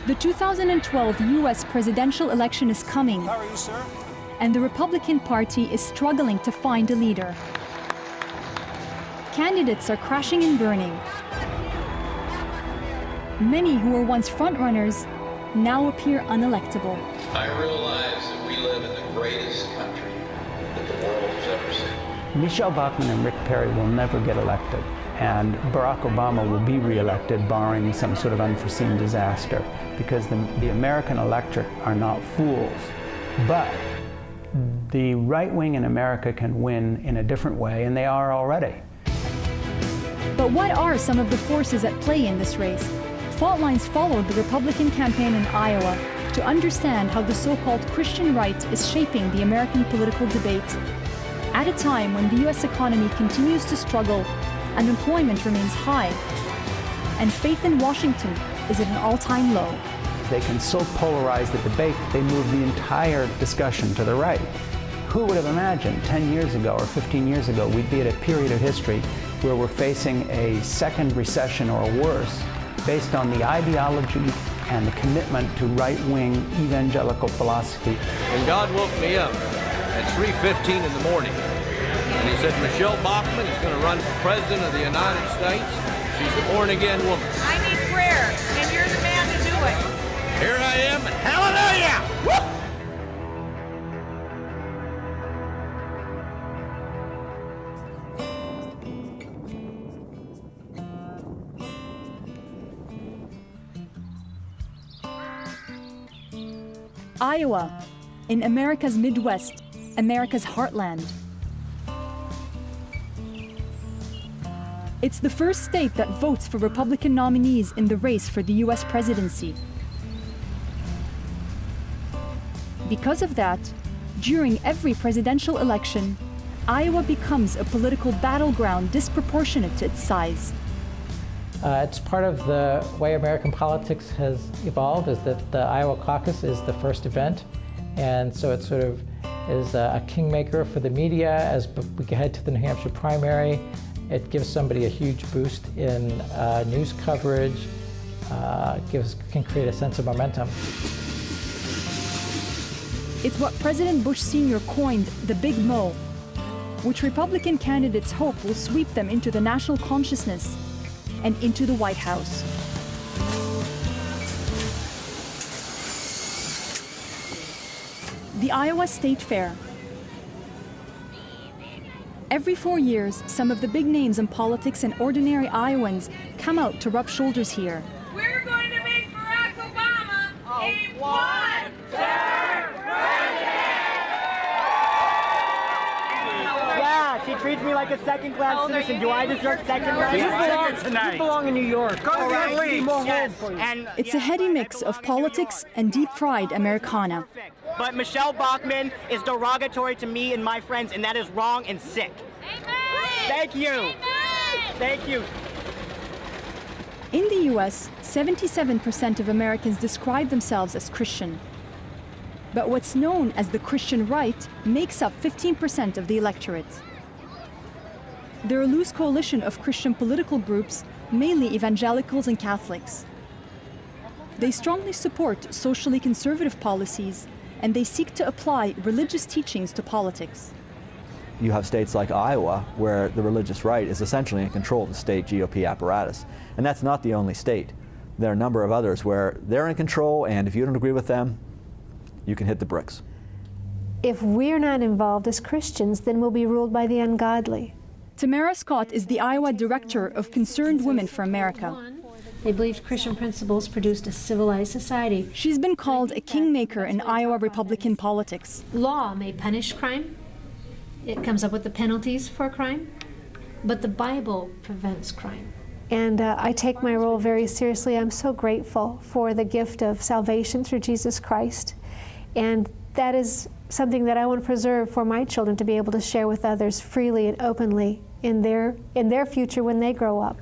The 2012 U.S. presidential election is coming. How are you, sir? And the Republican Party is struggling to find a leader. Candidates are crashing and burning. Many who were once frontrunners now appear unelectable. I realize that we live in the greatest country that the world has ever seen. Michelle Bachmann and Rick Perry will never get elected, and Barack Obama will be reelected barring some sort of unforeseen disaster, because the American electorate are not fools. But the right wing in America can win in a different way, and they are already. But what are some of the forces at play in this race? Fault lines followed the Republican campaign in Iowa to understand how the so-called Christian right is shaping the American political debate. At a time when the U.S. economy continues to struggle, unemployment remains high, and faith in Washington is at an all-time low. They can so polarize the debate that they move the entire discussion to the right. Who would have imagined 10 years ago or 15 years ago we'd be at a period of history where we're facing a second recession or worse based on the ideology and the commitment to right-wing evangelical philosophy. And God woke me up at 3:15 in the morning, and he said, Michelle Bachmann is going to run for President of the United States. She's a born-again woman. I need prayer, and you're the man to do it. Here I am, and hallelujah! Woo! Iowa, in America's Midwest, America's heartland. It's the first state that votes for Republican nominees in the race for the U.S. presidency. Because of that, during every presidential election, Iowa becomes a political battleground disproportionate to its size. It's part of the way American politics has evolved, is that the Iowa caucus is the first event, and so it sort of is a kingmaker for the media. As we head to the New Hampshire primary, it gives somebody a huge boost in news coverage, can create a sense of momentum. It's what President Bush Sr. coined the Big Mo, which Republican candidates hope will sweep them into the national consciousness and into the White House. The Iowa State Fair. Every 4 years, some of the big names in politics and ordinary Iowans come out to rub shoulders here. We're going to make Barack Obama a one-term president! Yeah, she treats me like a second-class citizen. Do I deserve second-class? You belong in New York. Go to the league. Yes. It's a heady mix of politics and deep-fried Americana. But Michelle Bachmann is derogatory to me and my friends, and that is wrong and sick. Amen. Thank you. Amen. Thank you. In the U.S., 77% of Americans describe themselves as Christian. But what's known as the Christian right makes up 15% of the electorate. They're a loose coalition of Christian political groups, mainly evangelicals and Catholics. They strongly support socially conservative policies, and they seek to apply religious teachings to politics. You have states like Iowa where the religious right is essentially in control of the state GOP apparatus. And that's not the only state. There are a number of others where they're in control, and if you don't agree with them, you can hit the bricks. If we're not involved as Christians, then we'll be ruled by the ungodly. Tamara Scott is the Iowa Director of Concerned Women for America. They believed Christian principles produced a civilized society. She's been called a kingmaker in Iowa Republican politics. Law may punish crime. It comes up with the penalties for crime. But the Bible prevents crime. And I take my role very seriously. I'm so grateful for the gift of salvation through Jesus Christ. And that is something that I want to preserve for my children to be able to share with others freely and openly in their future when they grow up.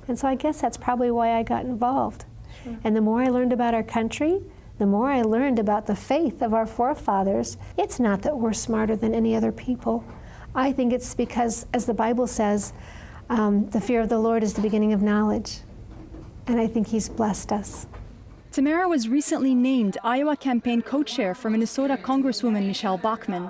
And so I guess that's probably why I got involved. Sure. And the more I learned about our country, the more I learned about the faith of our forefathers. It's not that we're smarter than any other people. I think it's because, as the Bible says, the fear of the Lord is the beginning of knowledge. And I think He's blessed us. Tamara was recently named Iowa campaign co-chair for Minnesota Congresswoman Michelle Bachmann.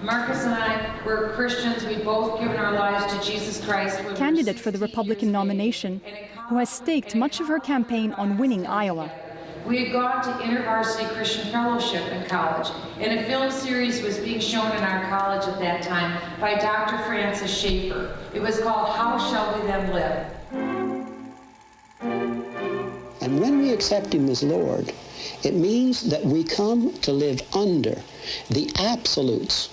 Marcus and I, we're Christians. We've both given our lives to Jesus Christ. Candidate for the Republican nomination, who has staked much of her campaign on winning Iowa. We had gone to InterVarsity Christian Fellowship in college, and a film series was being shown in our college at that time by Dr. Francis Schaeffer. It was called How Shall We Then Live? And when we accept Him as Lord, it means that we come to live under the absolutes,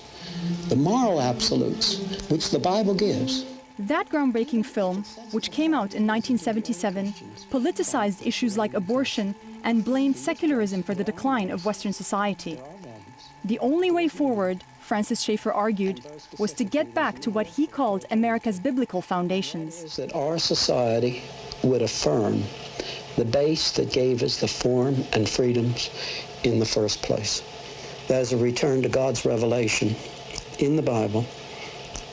the moral absolutes, which the Bible gives. That groundbreaking film, which came out in 1977, politicized issues like abortion and blamed secularism for the decline of Western society. The only way forward, Francis Schaeffer argued, was to get back to what he called America's biblical foundations. That our society would affirm the base that gave us the form and freedoms in the first place. That is a return to God's revelation in the Bible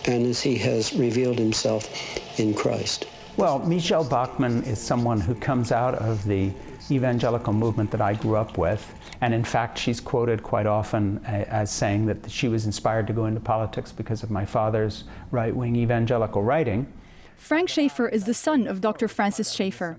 and as He has revealed Himself in Christ. Well, Michelle Bachmann is someone who comes out of the evangelical movement that I grew up with, and in fact she's quoted quite often as saying that she was inspired to go into politics because of my father's right-wing evangelical writing. Frank Schaeffer is the son of Dr. Francis Schaeffer.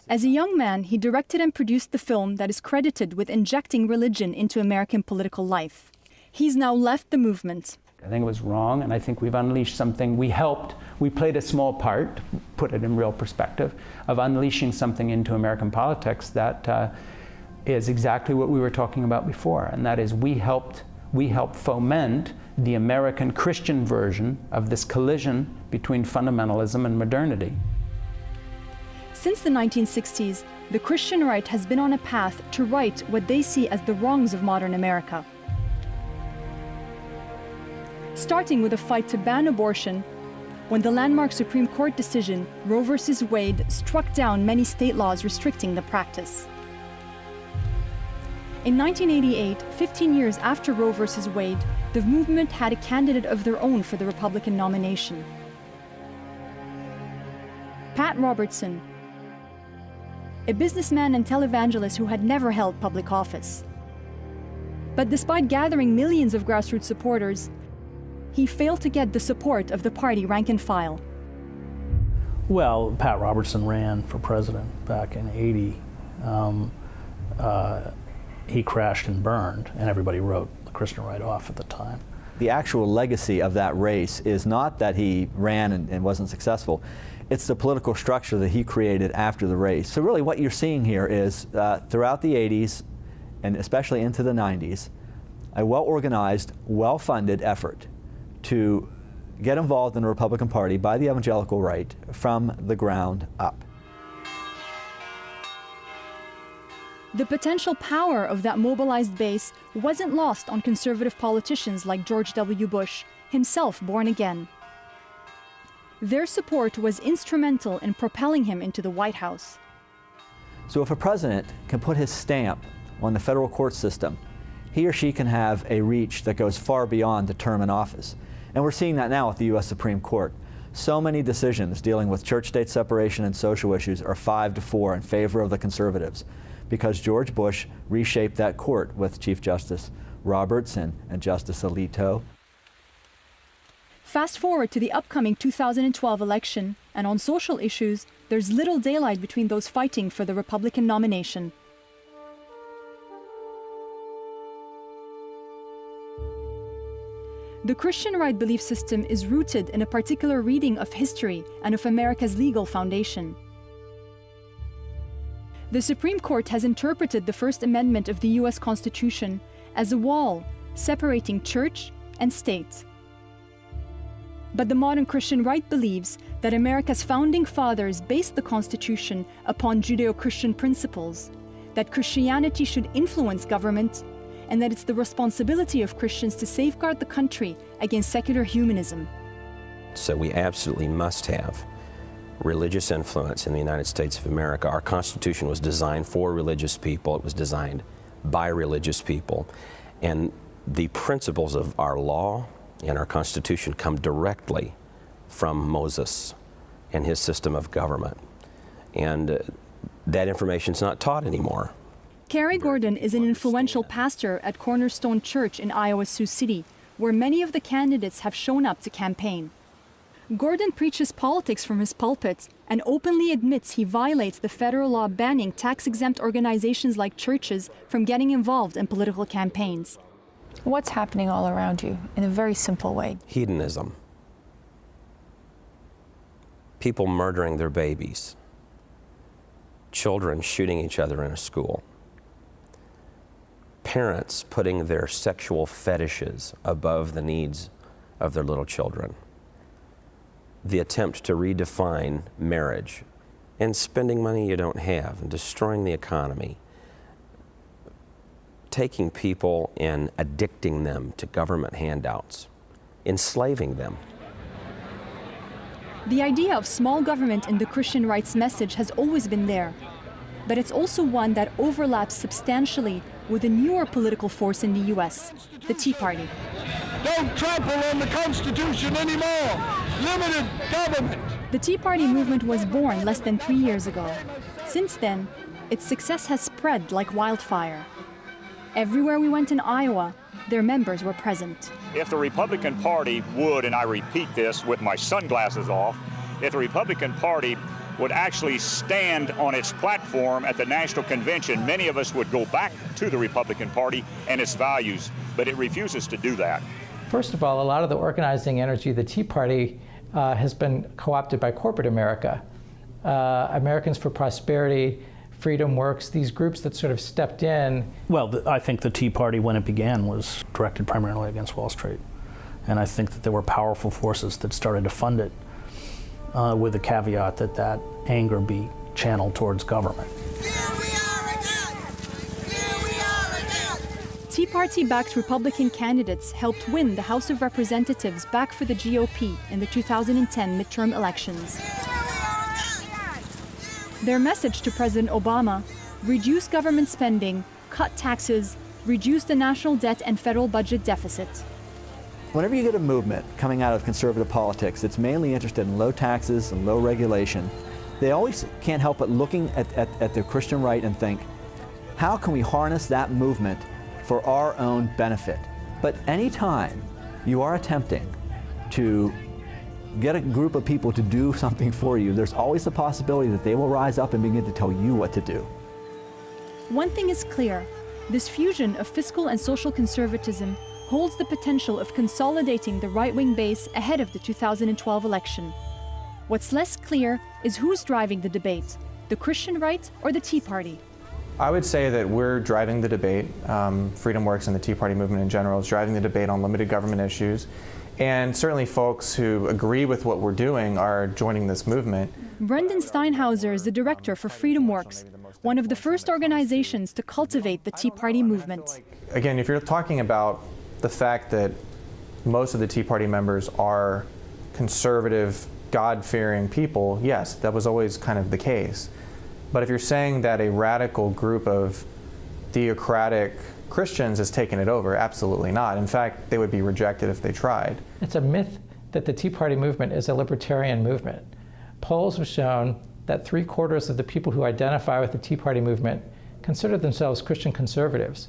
As a young man, he directed and produced the film that is credited with injecting religion into American political life. He's now left the movement. I think it was wrong, and I think we've unleashed something. We played a small part, put it in real perspective, of unleashing something into American politics that is exactly what we were talking about before, and that is we helped foment the American Christian version of this collision between fundamentalism and modernity. Since the 1960s, the Christian right has been on a path to right what they see as the wrongs of modern America. Starting with a fight to ban abortion, when the landmark Supreme Court decision, Roe v. Wade, struck down many state laws restricting the practice. In 1988, 15 years after Roe v. Wade, the movement had a candidate of their own for the Republican nomination. Pat Robertson, a businessman and televangelist who had never held public office. But despite gathering millions of grassroots supporters, he failed to get the support of the party rank and file. Well, Pat Robertson ran for president back in '80. He crashed and burned, and everybody wrote the Christian right off at the time. The actual legacy of that race is not that he ran and wasn't successful. It's the political structure that he created after the race. So really what you're seeing here is throughout the 80s and especially into the 90s, a well-organized, well-funded effort to get involved in the Republican Party by the evangelical right from the ground up. The potential power of that mobilized base wasn't lost on conservative politicians like George W. Bush, himself born again. Their support was instrumental in propelling him into the White House. So if a president can put his stamp on the federal court system, he or she can have a reach that goes far beyond the term in office. And we're seeing that now at the U.S. Supreme Court. So many decisions dealing with church-state separation and social issues are 5-4 in favor of the conservatives because George Bush reshaped that court with Chief Justice Roberts and Justice Alito. Fast forward to the upcoming 2012 election, and on social issues, there's little daylight between those fighting for the Republican nomination. The Christian right belief system is rooted in a particular reading of history and of America's legal foundation. The Supreme Court has interpreted the First Amendment of the U.S. Constitution as a wall separating church and state. But the modern Christian right believes that America's founding fathers based the Constitution upon Judeo-Christian principles, that Christianity should influence government, and that it's the responsibility of Christians to safeguard the country against secular humanism. So we absolutely must have religious influence in the United States of America. Our Constitution was designed for religious people. It was designed by religious people. And the principles of our law and our Constitution come directly from Moses and his system of government. And that information is not taught anymore. Carrie Gordon is an influential pastor at Cornerstone Church in Iowa's Sioux City, where many of the candidates have shown up to campaign. Gordon preaches politics from his pulpit and openly admits he violates the federal law banning tax-exempt organizations like churches from getting involved in political campaigns. What's happening all around you in a very simple way? Hedonism. People murdering their babies. Children shooting each other in a school. Parents putting their sexual fetishes above the needs of their little children. The attempt to redefine marriage and spending money you don't have and destroying the economy. Taking people and addicting them to government handouts, enslaving them. The idea of small government in the Christian rights message has always been there, but it's also one that overlaps substantially with a newer political force in the U.S., the Tea Party. Don't trample on the Constitution anymore! Limited government! The Tea Party movement was born less than 3 years ago. Since then, its success has spread like wildfire. Everywhere we went in Iowa, their members were present. If the Republican Party would, and I repeat this with my sunglasses off, if the Republican Party would actually stand on its platform at the national convention, many of us would go back to the Republican Party and its values, but it refuses to do that. First of all, a lot of the organizing energy of the Tea Party has been co-opted by corporate America. Americans for Prosperity, Freedom Works, these groups that sort of stepped in. Well, I think the Tea Party, when it began, was directed primarily against Wall Street. And I think that there were powerful forces that started to fund it with the caveat that that anger be channeled towards government. Tea Party-backed Republican candidates helped win the House of Representatives back for the GOP in the 2010 midterm elections. Their message to President Obama: reduce government spending, cut taxes, reduce the national debt and federal budget deficit. Whenever you get a movement coming out of conservative politics that's mainly interested in low taxes and low regulation, they always can't help but looking at the Christian right and think, how can we harness that movement for our own benefit? But anytime you are attempting to get a group of people to do something for you, there's always the possibility that they will rise up and begin to tell you what to do. One thing is clear: this fusion of fiscal and social conservatism holds the potential of consolidating the right-wing base ahead of the 2012 election. What's less clear is who's driving the debate, the Christian right or the Tea Party. I would say that we're driving the debate. Freedom Works and the Tea Party movement in general is driving the debate on limited government issues. And certainly folks who agree with what we're doing are joining this movement. Brendan Steinhauser is the director for Freedom Works, one of the first organizations to cultivate the Tea Party movement. Again, if you're talking about the fact that most of the Tea Party members are conservative, God-fearing people, yes, that was always kind of the case. But if you're saying that a radical group of theocratic Christians has taken it over, absolutely not. In fact, they would be rejected if they tried. It's a myth that the Tea Party movement is a libertarian movement. Polls have shown that 3/4 of the people who identify with the Tea Party movement consider themselves Christian conservatives,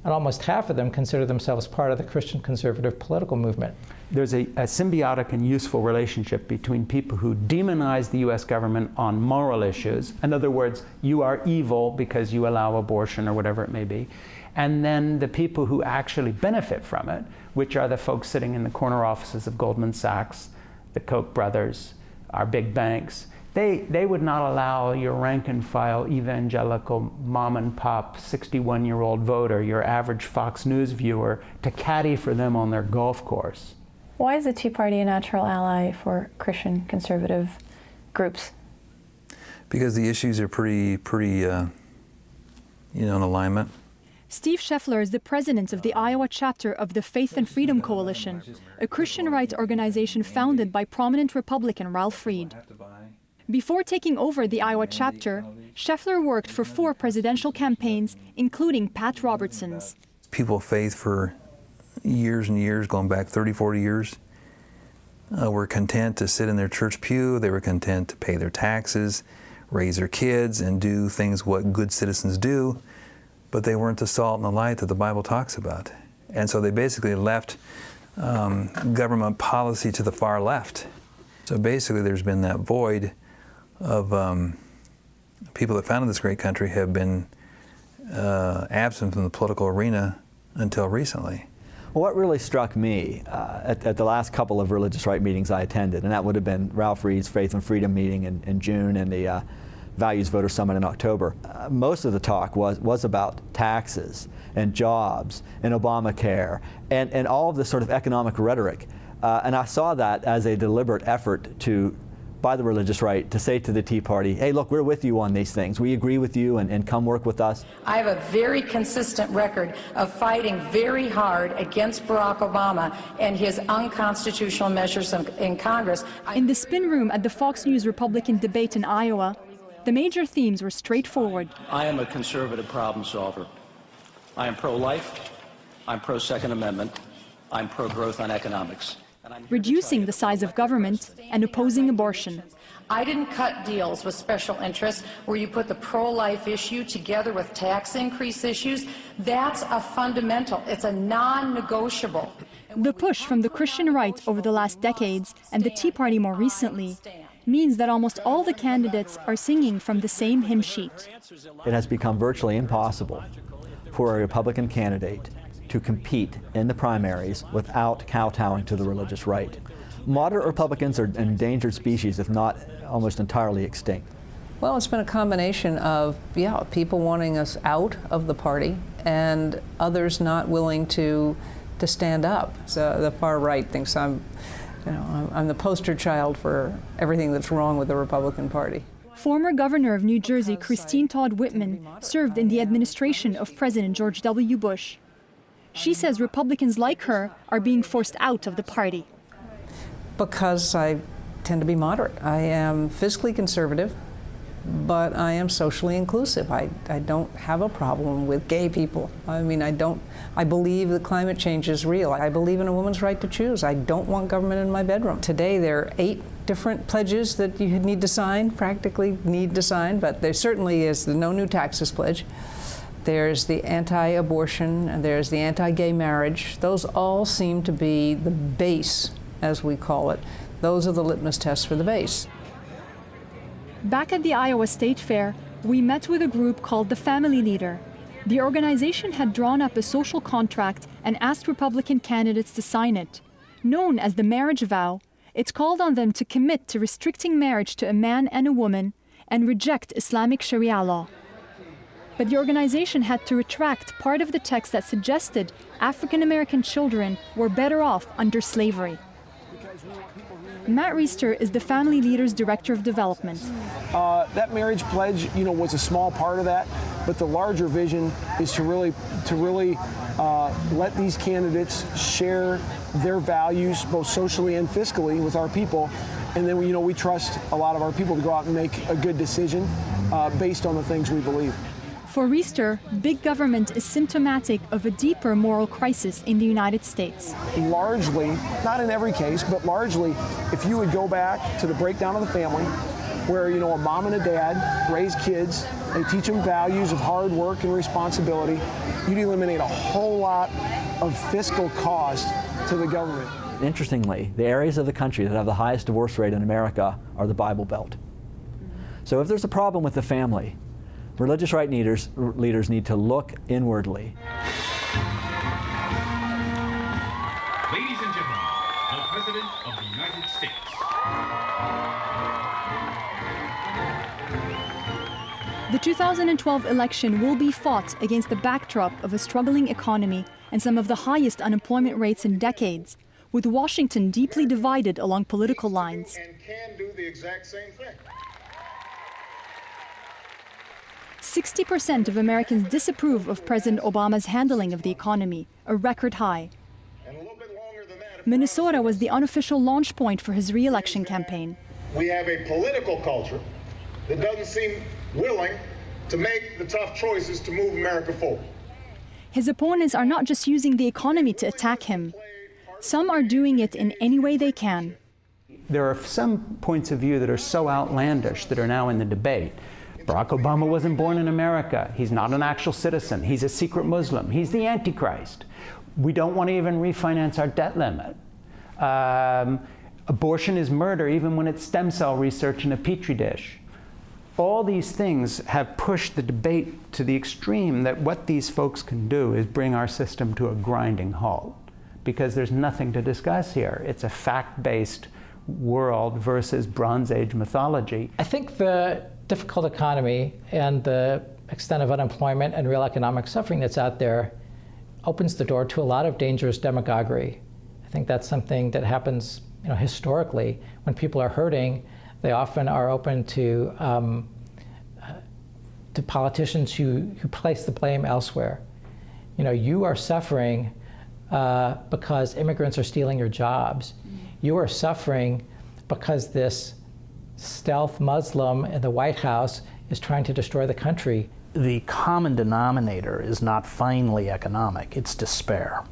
and almost half of them consider themselves part of the Christian conservative political movement. There's a symbiotic and useful relationship between people who demonize the U.S. government on moral issues. In other words, you are evil because you allow abortion or whatever it may be. And then the people who actually benefit from it, which are the folks sitting in the corner offices of Goldman Sachs, the Koch brothers, our big banks. They would not allow your rank and file evangelical mom and pop 61-year-old voter, your average Fox News viewer, to caddy for them on their golf course. Why is the Tea Party a natural ally for Christian conservative groups? Because the issues are pretty in alignment. Steve Scheffler is the president of the Iowa chapter of the Faith and Freedom Coalition, a Christian rights organization founded by prominent Republican Ralph Reed. Before taking over the Iowa chapter, Scheffler worked for 4 presidential campaigns, including Pat Robertson's. People of faith for years and years, going back 30, 40 years, were content to sit in their church pew. They were content to pay their taxes, raise their kids, and do things what good citizens do. but they weren't the salt and the light that the Bible talks about. And so they basically left government policy to the far left. So basically there's been that void of people that founded this great country have been absent from the political arena until recently. Well, what really struck me at the last couple of religious right meetings I attended, and that would have been Ralph Reed's Faith and Freedom meeting in June and the Values Voter Summit in October, most of the talk was about taxes and jobs and Obamacare and all of this sort of economic rhetoric. And I saw that as a deliberate effort by the religious right to say to the Tea Party, hey, look, we're with you on these things. We agree with you and come work with us. I have a very consistent record of fighting very hard against Barack Obama and his unconstitutional measures in Congress. In the spin room at the Fox News Republican debate in Iowa, the major themes were straightforward. I am a conservative problem solver. I am pro-life, I'm pro-Second Amendment, I'm pro-growth on economics. Reducing the size of government and opposing abortion. I didn't cut deals with special interests where you put the pro-life issue together with tax increase issues. That's a fundamental. It's a non-negotiable. The push from the Christian right over the last decades, and the Tea Party more recently, means that almost all the candidates are singing from the same hymn sheet. It has become virtually impossible for a Republican candidate to compete in the primaries without kowtowing to the religious right. Moderate Republicans are an endangered species, if not almost entirely extinct. Well, it's been a combination of, people wanting us out of the party and others not willing to stand up. So the far right thinks I'm the poster child for everything that's wrong with the Republican Party. Former Governor of New Jersey, Christine Todd Whitman, served in the administration of President George W. Bush. She says Republicans like her are being forced out of the party. Because I tend to be moderate. I am fiscally conservative, but I am socially inclusive. I don't have a problem with gay people. I mean, I believe that climate change is real. I believe in a woman's right to choose. I don't want government in my bedroom. Today there are 8 different pledges that you need to sign, practically need to sign, but there certainly is the no new taxes pledge. There's the anti-abortion, and there's the anti-gay marriage. Those all seem to be the base, as we call it. Those are the litmus tests for the base. Back at the Iowa State Fair, we met with a group called the Family Leader. The organization had drawn up a social contract and asked Republican candidates to sign it. Known as the marriage vow, it's called on them to commit to restricting marriage to a man and a woman and reject Islamic Sharia law. But the organization had to retract part of the text that suggested African American children were better off under slavery. Matt Reister is the Family Leader's Director of Development. That marriage pledge, was a small part of that, but the larger vision is to really let these candidates share their values, both socially and fiscally, with our people. And then, we trust a lot of our people to go out and make a good decision based on the things we believe. For Reister, big government is symptomatic of a deeper moral crisis in the United States. Largely, not in every case, but largely, if you would go back to the breakdown of the family, where a mom and a dad raise kids, they teach them values of hard work and responsibility, you'd eliminate a whole lot of fiscal cost to the government. Interestingly, the areas of the country that have the highest divorce rate in America are the Bible Belt. So if there's a problem with the family, religious right leaders need to look inwardly. Ladies and gentlemen, the President of the United States. The 2012 election will be fought against the backdrop of a struggling economy and some of the highest unemployment rates in decades, with Washington deeply divided along political lines. And can do the exact same thing. 60% of Americans disapprove of President Obama's handling of the economy, a record high. Minnesota was the unofficial launch point for his re-election campaign. We have a political culture that doesn't seem willing to make the tough choices to move America forward. His opponents are not just using the economy to attack him. Some are doing it in any way they can. There are some points of view that are so outlandish that are now in the debate. Barack Obama wasn't born in America. He's not an actual citizen. He's a secret Muslim. He's the Antichrist. We don't want to even refinance our debt limit. Abortion is murder, even when it's stem cell research in a petri dish. All these things have pushed the debate to the extreme that what these folks can do is bring our system to a grinding halt, because there's nothing to discuss here. It's a fact-based world versus Bronze Age mythology. I think the difficult economy and the extent of unemployment and real economic suffering that's out there opens the door to a lot of dangerous demagoguery. I think that's something that happens, historically. When people are hurting, they often are open to politicians who place the blame elsewhere. You are suffering because immigrants are stealing your jobs. You are suffering because this stealth Muslim in the White House is trying to destroy the country. The common denominator is not finely economic, it's despair.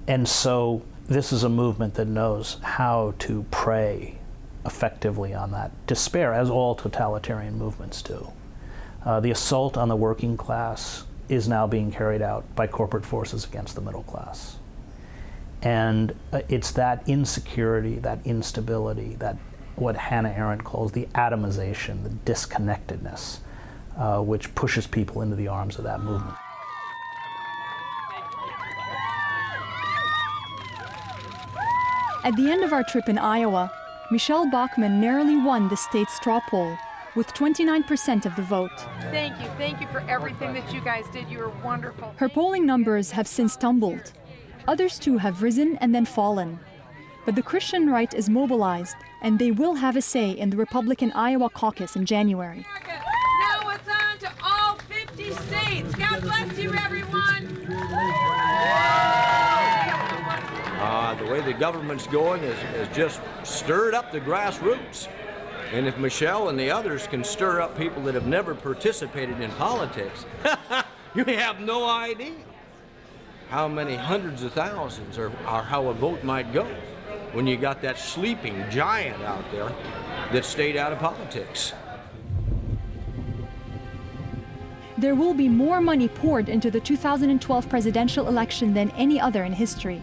And so this is a movement that knows how to prey effectively on that despair, as all totalitarian movements do. The assault on the working class is now being carried out by corporate forces against the middle class. And it's that insecurity, that instability, that what Hannah Arendt calls the atomization, the disconnectedness, which pushes people into the arms of that movement. At the end of our trip in Iowa, Michelle Bachmann narrowly won the state's straw poll with 29% of the vote. Thank you for everything that you guys did. You were wonderful. Her polling numbers have since tumbled. Others too have risen and then fallen. But the Christian right is mobilized, and they will have a say in the Republican Iowa caucus in January. Now it's on to all 50 states. God bless you, everyone. The way the government's going is just stirred up the grassroots. And if Michelle and the others can stir up people that have never participated in politics, you have no idea how many hundreds of thousands or how a vote might go when you got that sleeping giant out there that stayed out of politics. There will be more money poured into the 2012 presidential election than any other in history.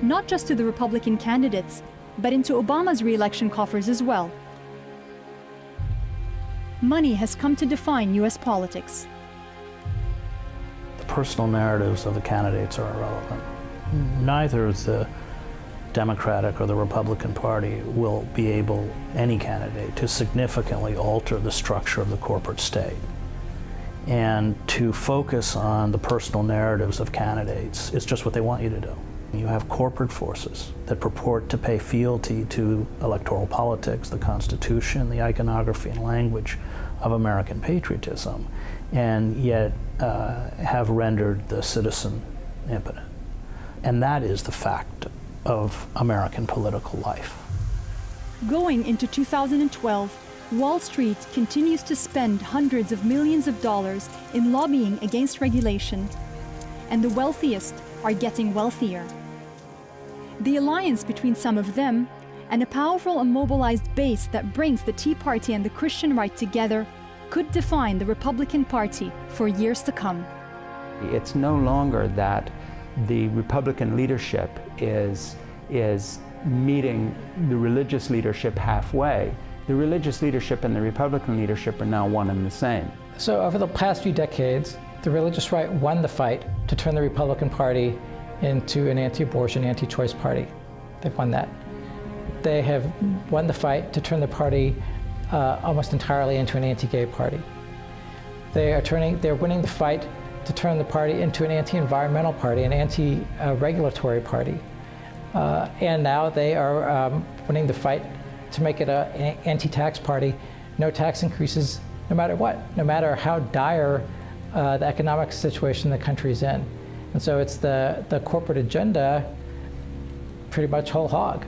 Not just to the Republican candidates, but into Obama's re-election coffers as well. Money has come to define U.S. politics. The personal narratives of the candidates are irrelevant. Neither the Democratic or the Republican Party will be able, any candidate, to significantly alter the structure of the corporate state. And to focus on the personal narratives of candidates is just what they want you to do. You have corporate forces that purport to pay fealty to electoral politics, the Constitution, the iconography and language of American patriotism, and yet have rendered the citizen impotent. And that is the fact of American political life. Going into 2012, Wall Street continues to spend hundreds of millions of dollars in lobbying against regulation, and the wealthiest are getting wealthier. The alliance between some of them and a powerful and mobilized base that brings the Tea Party and the Christian right together could define the Republican Party for years to come. It's no longer that the Republican leadership is meeting the religious leadership halfway. The religious leadership and the Republican leadership are now one and the same. So over the past few decades, the religious right won the fight to turn the Republican Party into an anti-abortion, anti-choice party. They've won that. They have won the fight to turn the party almost entirely into an anti-gay party. They're winning the fight to turn the party into an anti-environmental party, an anti-regulatory party. And now they are winning the fight to make it an anti-tax party. No tax increases, no matter what, no matter how dire the economic situation the country's in. And so it's the corporate agenda pretty much whole hog.